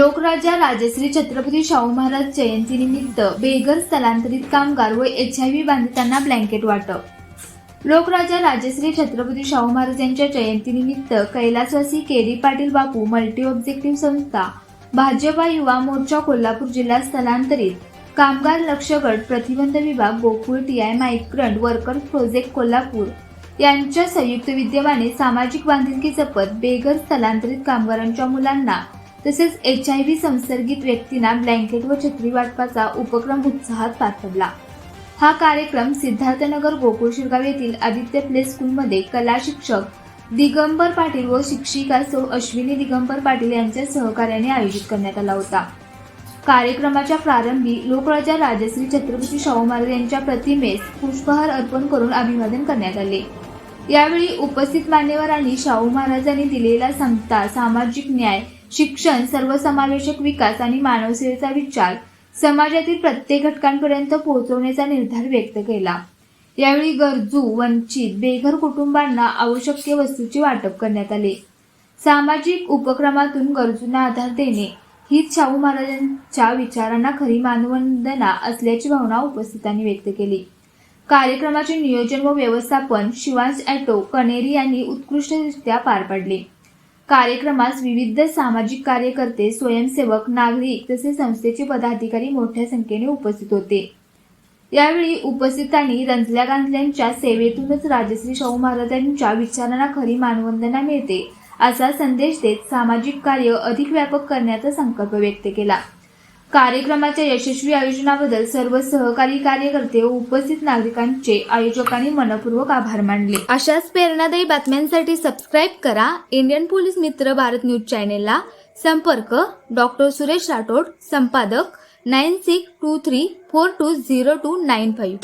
लोकराजा राजश्री छत्रपती शाहू महाराज जयंतीनिमित्त बेघर स्थलांतरित कामगार व HIV बाधितांना ब्लँकेट वाटप. लोकराजा राजश्री छत्रपती शाहू महाराज यांच्या जयंतीनिमित्त कैलासवासी केडी पाटील बापू मल्टी ऑब्जेक्टिव्ह संस्था, भाजपा युवा मोर्चा कोल्हापूर जिल्हा स्थलांतरित कामगार लक्ष गट प्रतिबंध विभाग, Gokul TI migrant workers project Kolhapur यांच्या संयुक्त विद्यमाने सामाजिक बांधिलकी जपत बेघर स्थलांतरित कामगारांच्या मुलांना तसेच HIV संसर्गित व्यक्तींना ब्लँकेट व छत्री वाटपाचा उपक्रम उत्साहात पार पडला. हा कार्यक्रम सिद्धार्थनगर गोकुळ शिरगाव येथील आदित्य प्ले स्कूलमध्ये कला शिक्षक दिगंबर पाटील व शिक्षिका सौ अश्विनी दिगंबर पाटील यांच्या सहकार्याने आयोजित करण्यात आला होता. कार्यक्रमाच्या प्रारंभी लोकराजा राजश्री छत्रपती शाहू महाराज यांच्या प्रतिमेस पुष्पहार अर्पण करून अभिवादन करण्यात आले. यावेळी उपस्थित मान्यवरांनी शाहू महाराजांनी दिलेला समता, सामाजिक न्याय, शिक्षण, सर्वसमावेशक विकास आणि मानवसेवेचा विचार समाजातील प्रत्येक घटकांपर्यंत पोहोचवण्याचा निर्धार व्यक्त केला. यावेळी गरजू, वंचित, बेघर कुटुंबांना आवश्यक वस्तूंचे वाटप करण्यात आले. सामाजिक उपक्रमातून गरजूंना आधार देणे हीच शाहू महाराजांच्या विचारांना खरी मानवंदना असल्याची भावना उपस्थितांनी व्यक्त केली. कार्यक्रमाचे नियोजन व व्यवस्थापन शिवांश ॲटो कणेरी यांनी उत्कृष्टरित्या पार पाडले. कार्यक्रमास विविध सामाजिक कार्यकर्ते, स्वयंसेवक, नागरिक तसेच संस्थेचे पदाधिकारी मोठ्या संख्येने उपस्थित होते. यावेळी उपस्थितांनी रंजल्या गांधल्यांच्या सेवेतूनच राजश्री शाहू महाराजांच्या विचारांना खरी मानवंदना मिळते असा संदेश देत सामाजिक कार्य अधिक व्यापक करण्याचा संकल्प व्यक्त केला. कार्यक्रमाच्या यशस्वी आयोजनाबद्दल सर्व सहकारी कार्यकर्ते व उपस्थित नागरिकांचे आयोजकांनी मनपूर्वक आभार मानले. अशाच प्रेरणादायी बातम्यांसाठी सबस्क्राईब करा इंडियन पोलीस मित्र भारत न्यूज चॅनेलला. संपर्क डॉक्टर सुरेश राठोड, संपादक 9623420295.